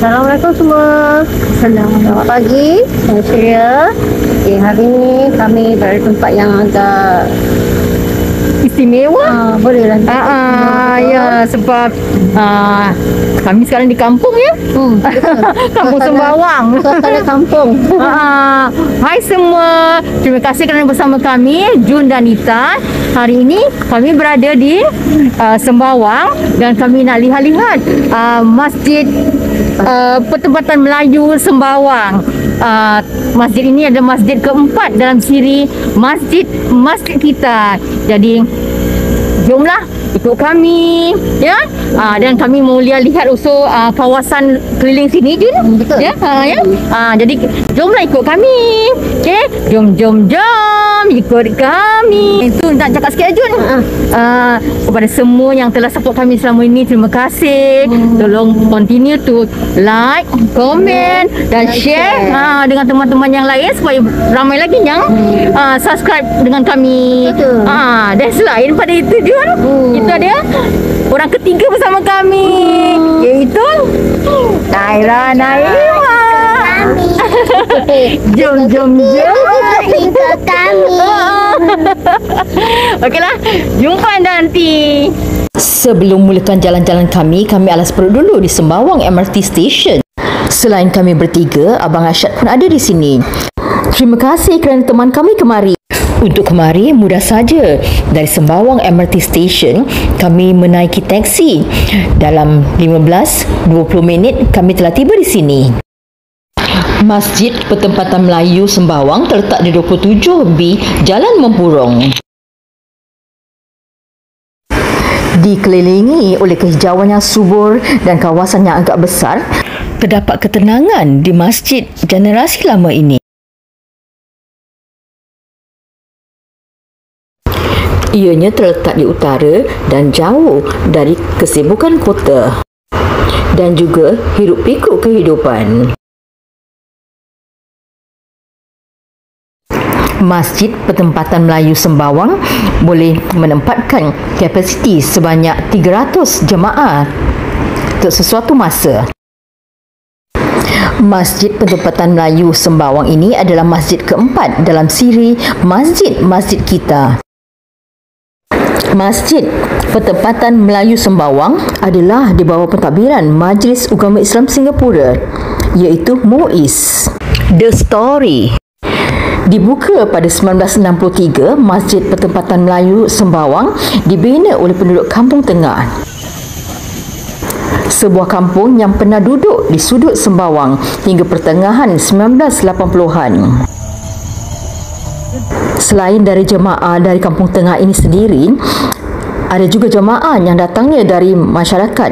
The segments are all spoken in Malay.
Assalamualaikum semua. Selamat pagi. Saya Syria. Hari ini kami berada di tempat yang agak istimewa. Boleh lah. Ya, sebab kami sekarang di kampung ya. Kampung Sembawang. Suasana kampung. Hai semua. Terima kasih kerana bersama kami, Jun dan Nita. Hari ini kami berada di Sembawang dan kami nak lihat-lihat Masjid Pertempatan Melayu Sembawang. Masjid ini adalah masjid keempat dalam siri masjid kita. Jadi jomlah ikut kami ya. Dan kami mau lihat usul kawasan keliling sini Jun. Betul. Ya. Jadi jomlah ikut kami. Okey, jom ikut kami. Itu nak cakap sikit Jun. Kepada semua yang telah support kami selama ini, terima kasih. Tolong continue to like, comment dan share dengan teman-teman yang lain supaya ramai lagi yang subscribe dengan kami. Betul. Dan selain pada itu Jun, kita ada orang ketiga bersama kami, iaitu Naira Naima. Jom Ikut kami. Okeylah, jumpa nanti. Sebelum mulakan jalan-jalan kami alas perut dulu di Sembawang MRT Station. Selain kami bertiga, Abang Asyad pun ada di sini. Terima kasih kerana teman kami kemari. Untuk kemari mudah saja. Dari Sembawang MRT Station, kami menaiki teksi. Dalam 15-20 minit kami telah tiba di sini. Masjid Pertempatan Melayu Sembawang terletak di 27B Jalan Mempurong. Dikelilingi oleh kehijauan yang subur dan kawasan yang agak besar, terdapat ketenangan di masjid generasi lama ini. Ianya terletak di utara dan jauh dari kesibukan kota dan juga hiruk-pikuk kehidupan. Masjid Pertempatan Melayu Sembawang boleh menempatkan kapasiti sebanyak 300 jemaah untuk sesuatu masa. Masjid Pertempatan Melayu Sembawang ini adalah masjid keempat dalam siri masjid kita. Masjid Pertempatan Melayu Sembawang adalah di bawah pentadbiran Majlis Ugama Islam Singapura, iaitu MUIS. The Story. Dibuka pada 1963, Masjid Pertempatan Melayu Sembawang dibina oleh penduduk Kampung Tengah. Sebuah kampung yang pernah duduk di sudut Sembawang hingga pertengahan 1980-an. Selain dari jemaah dari Kampung Tengah ini sendiri, ada juga jemaah yang datangnya dari masyarakat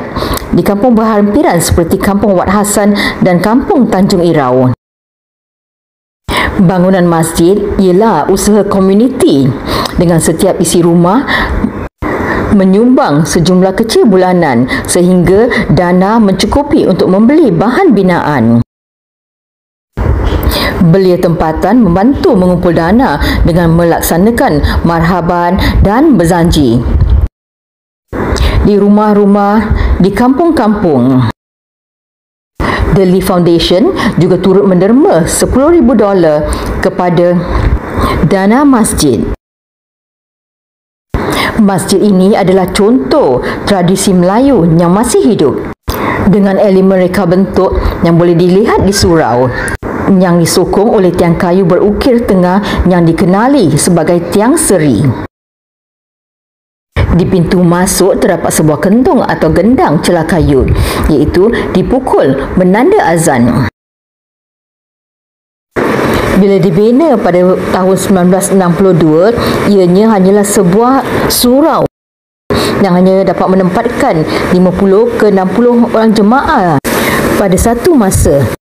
di kampung berhampiran seperti Kampung Wat Hassan dan Kampung Tanjung Irau. Bangunan masjid ialah usaha komuniti dengan setiap isi rumah menyumbang sejumlah kecil bulanan sehingga dana mencukupi untuk membeli bahan binaan. Belia tempatan membantu mengumpul dana dengan melaksanakan marhaban dan berzanji di rumah-rumah di kampung-kampung. The Lee Foundation juga turut menderma $10,000 kepada dana masjid. Masjid ini adalah contoh tradisi Melayu yang masih hidup dengan elemen reka bentuk yang boleh dilihat di surau yang disokong oleh tiang kayu berukir tengah yang dikenali sebagai tiang seri. Di pintu masuk terdapat sebuah kentong atau gendang celah kayu, iaitu dipukul menanda azan. Bila dibina pada tahun 1962, ianya hanyalah sebuah surau yang hanya dapat menempatkan 50 ke 60 orang jemaah pada satu masa.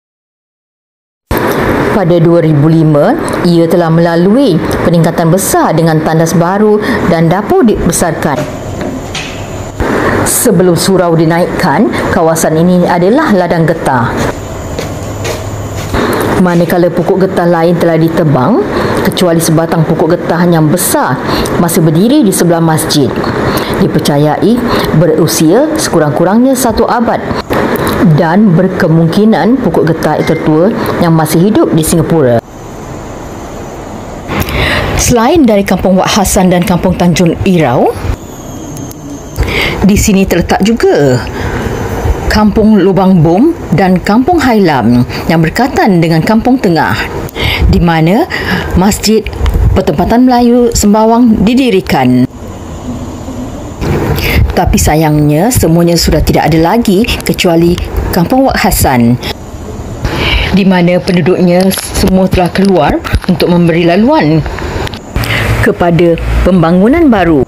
Pada 2005, ia telah melalui peningkatan besar dengan tandas baru dan dapur dibesarkan. Sebelum surau dinaikkan, kawasan ini adalah ladang getah. Manakala pokok getah lain telah ditebang, kecuali sebatang pokok getah yang besar masih berdiri di sebelah masjid. Dipercayai berusia sekurang-kurangnya 1 abad. dan berkemungkinan pokok getah tertua yang masih hidup di Singapura. Selain dari Kampung Wak Hassan dan Kampung Tanjung Irau, di sini terletak juga Kampung Lubang Bom dan Kampung Hailam yang berkaitan dengan Kampung Tengah, di mana Masjid Pertempatan Melayu Sembawang didirikan. Tapi sayangnya semuanya sudah tidak ada lagi kecuali Kampung Wak Hassan, di mana penduduknya semua telah keluar untuk memberi laluan kepada pembangunan baru.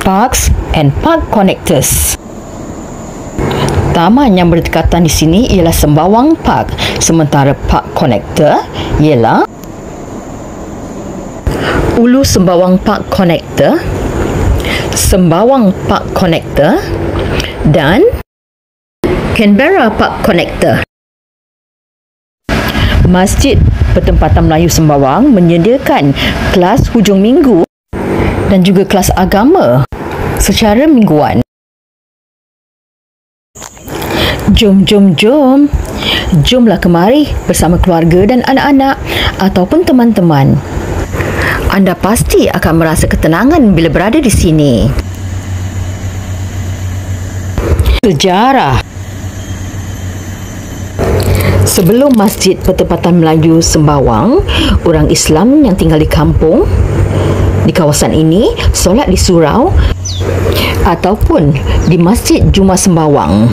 Parks and Park Connectors. Taman yang berdekatan di sini ialah Sembawang Park, sementara Park Connector ialah Ulu Sembawang Park Connector, Sembawang Park Connector dan Canberra Park Connector. Masjid Pertempatan Melayu Sembawang menyediakan kelas hujung minggu dan juga kelas agama secara mingguan. Jomlah kemari bersama keluarga dan anak-anak ataupun teman-teman. Anda pasti akan merasa ketenangan bila berada di sini. Sejarah. Sebelum Masjid Pertempatan Melayu Sembawang, orang Islam yang tinggal di kampung di kawasan ini solat di surau ataupun di Masjid Jumaat Sembawang.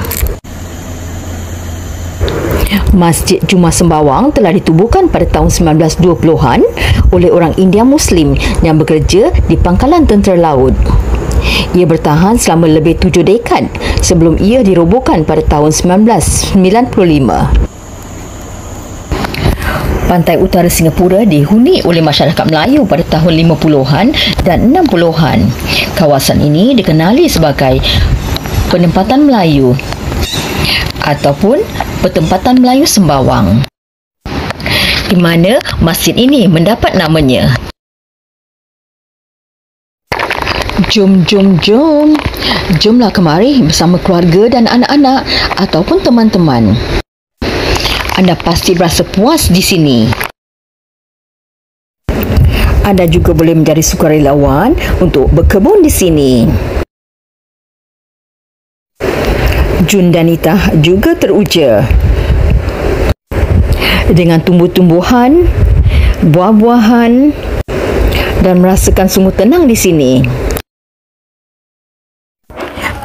Masjid Jumaat Sembawang telah ditubuhkan pada tahun 1920-an oleh orang India Muslim yang bekerja di Pangkalan Tentera Laut. Ia bertahan selama lebih 7 dekad sebelum ia dirobohkan pada tahun 1995. Pantai utara Singapura dihuni oleh masyarakat Melayu pada tahun 50-an dan 60-an. Kawasan ini dikenali sebagai Penempatan Melayu ataupun Pertempatan Melayu Sembawang, di mana masjid ini mendapat namanya. Jomlah kemari bersama keluarga dan anak-anak ataupun teman-teman. Anda pasti berasa puas di sini. Anda juga boleh menjadi sukarelawan untuk berkebun di sini. Jun dan Nita juga teruja dengan tumbuh-tumbuhan, buah-buahan dan merasakan sungguh tenang di sini.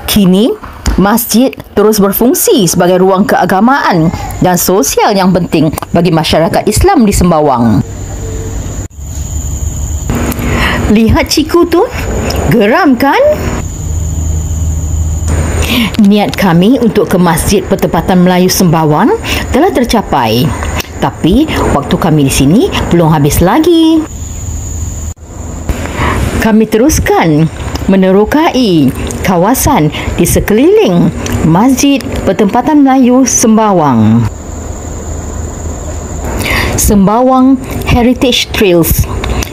Kini, masjid terus berfungsi sebagai ruang keagamaan dan sosial yang penting bagi masyarakat Islam di Sembawang. Lihat ciku tu, geram kan? Niat kami untuk ke Masjid Pertempatan Melayu Sembawang telah tercapai. Tapi waktu kami di sini belum habis lagi. Kami teruskan menerokai kawasan di sekeliling Masjid Pertempatan Melayu Sembawang. Sembawang Heritage Trails,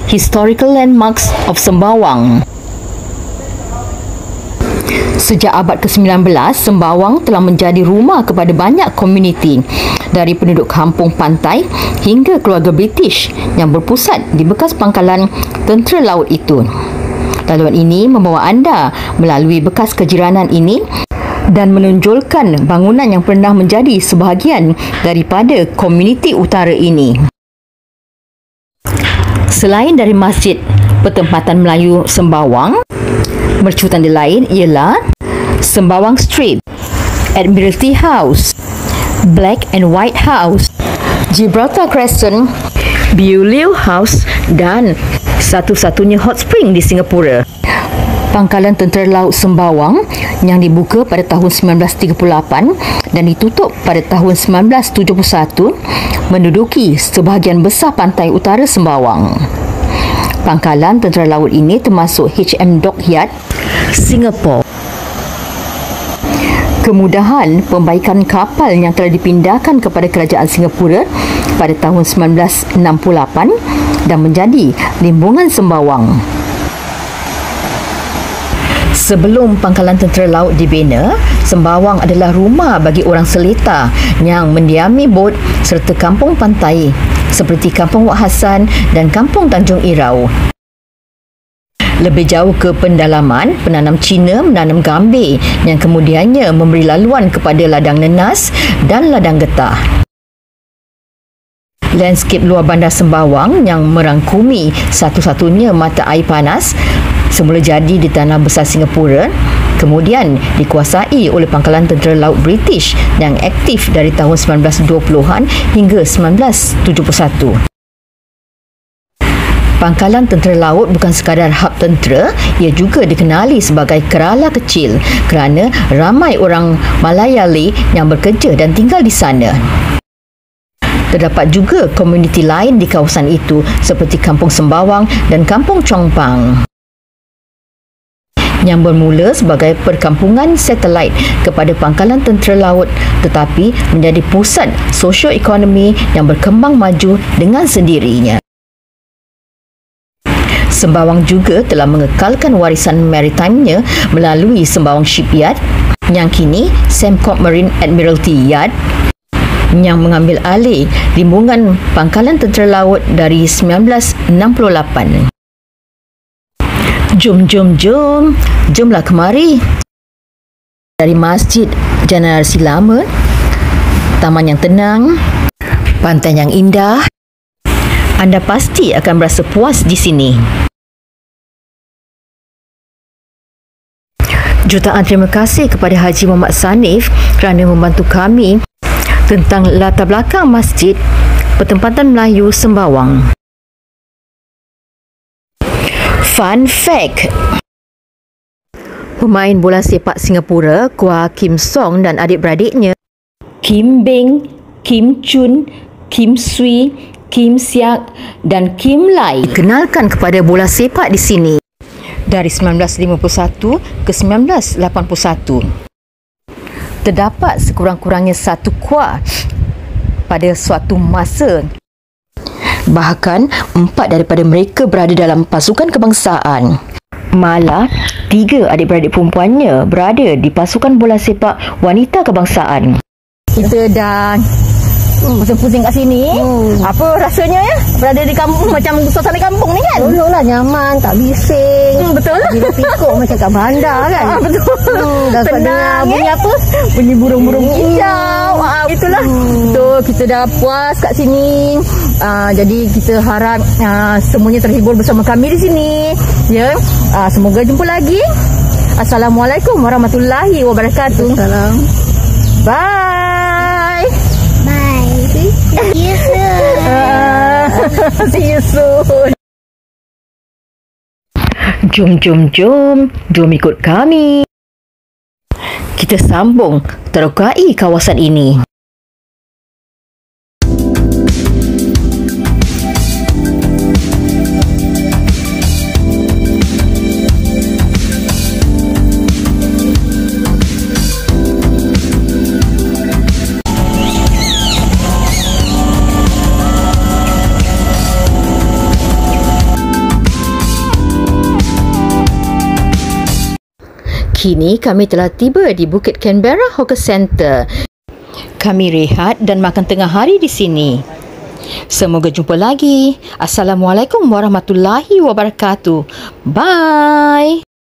Historical Landmarks of Sembawang. Sejak abad ke-19, Sembawang telah menjadi rumah kepada banyak komuniti, dari penduduk kampung pantai hingga keluarga British yang berpusat di bekas pangkalan tentera laut itu. Laluan ini membawa anda melalui bekas kejiranan ini dan menonjolkan bangunan yang pernah menjadi sebahagian daripada komuniti utara ini. Selain dari Masjid Pertempatan Melayu Sembawang, mercutan lain ialah Sembawang Street, Admiralty House, Black and White House, Gibraltar Crescent, Beaulieu House dan satu-satunya hot spring di Singapura, Pangkalan Tentera Laut Sembawang yang dibuka pada tahun 1938 dan ditutup pada tahun 1971, menduduki sebahagian besar pantai utara Sembawang. Pangkalan Tentera Laut ini termasuk HM Dockyard, Singapore. Kemudahan pembaikan kapal yang telah dipindahkan kepada Kerajaan Singapura pada tahun 1968 dan menjadi Limbungan Sembawang. Sebelum pangkalan tentera laut dibina, Sembawang adalah rumah bagi orang Seletar yang mendiami bot serta kampung pantai seperti Kampung Wak Hassan dan Kampung Tanjung Irau. Lebih jauh ke pendalaman, penanam Cina menanam gambir yang kemudiannya memberi laluan kepada ladang nenas dan ladang getah. Landscape luar bandar Sembawang yang merangkumi satu-satunya mata air panas semula jadi di Tanah Besar Singapura, kemudian dikuasai oleh Pangkalan Tentera Laut British yang aktif dari tahun 1920-an hingga 1971. Pangkalan Tentera Laut bukan sekadar hub tentera, ia juga dikenali sebagai kerala kecil kerana ramai orang Malayali yang bekerja dan tinggal di sana. Terdapat juga komuniti lain di kawasan itu seperti Kampung Sembawang dan Kampung Chong Pang yang bermula sebagai perkampungan satelit kepada Pangkalan Tentera Laut tetapi menjadi pusat sosioekonomi yang berkembang maju dengan sendirinya. Sembawang juga telah mengekalkan warisan maritimenya melalui Sembawang Shipyard yang kini Sembcorp Marine Admiralty Yard yang mengambil alih limbungan Pangkalan Tentera Laut dari 1968. Jomlah kemari. Dari Masjid Generasi Lama, taman yang tenang, pantai yang indah, anda pasti akan berasa puas di sini. Jutaan terima kasih kepada Haji Muhammad Sanif kerana membantu kami tentang latar belakang Masjid Pertempatan Melayu Sembawang. Fun fact: pemain bola sepak Singapura Kua Kim Song dan adik-beradiknya Kim Beng, Kim Chun, Kim Sui, Kim Siak dan Kim Lai dikenalkan kepada bola sepak di sini dari 1951 ke 1981. Terdapat sekurang-kurangnya satu kuah pada suatu masa. Bahkan 4 daripada mereka berada dalam pasukan kebangsaan. Malah 3 adik-beradik perempuannya berada di pasukan bola sepak wanita kebangsaan. Kita dah pusing-pusing kat sini. Apa rasanya ya berada di kampung macam suasana kampung ni kan? Dulu lah nyaman, tak bising. Betul lah. Bila pikuk macam kat bandar kan. Betul. Dapat dengar bunyi apa? Bunyi burung-burung kicau. Itulah. So kita dah puas kat sini. Jadi kita harap semuanya terhibur bersama kami di sini. Ya. Semoga jumpa lagi. Assalamualaikum warahmatullahi wabarakatuh. Salam. Bye. Bye. See you soon. See you soon. Jom ikut kami. Kita sambung terokai kawasan ini. Kini kami telah tiba di Bukit Canberra Hawker Centre. Kami rehat dan makan tengah hari di sini. Semoga jumpa lagi. Assalamualaikum warahmatullahi wabarakatuh. Bye.